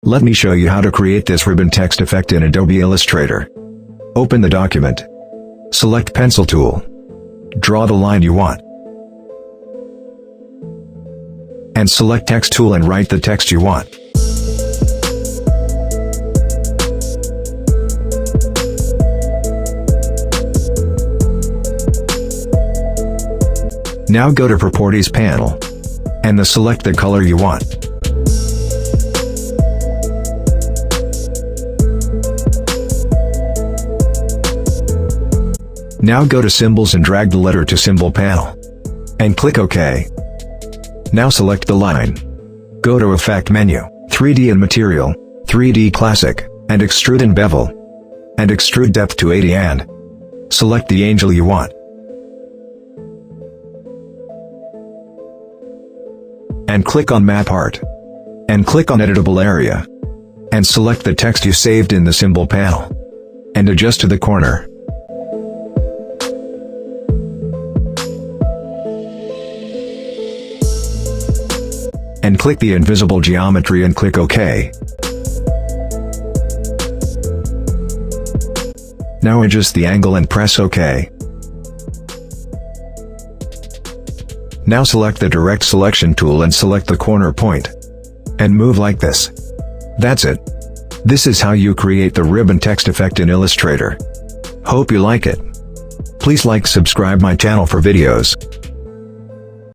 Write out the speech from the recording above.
Let me show you how to create this ribbon text effect in Adobe Illustrator. Open the document. Select Pencil tool. Draw the line you want. And select Text tool and write the text you want. Now go to Properties panel. And select the color you want. Now go to Symbols and drag the letter to Symbol panel. And click OK. Now select the line. Go to Effect menu, 3D and Material, 3D Classic, and Extrude and Bevel. And Extrude Depth to 80 and select the angel you want. And click on Map Art. And click on Editable Area. And select the text you saved in the Symbol panel. And adjust to the corner. And click the invisible geometry and click OK. Now adjust the angle and press OK. Now select the Direct Selection tool and select the corner point. And move like this. That's it. This is how you create the ribbon text effect in Illustrator. Hope you like it. Please like, subscribe my channel for videos.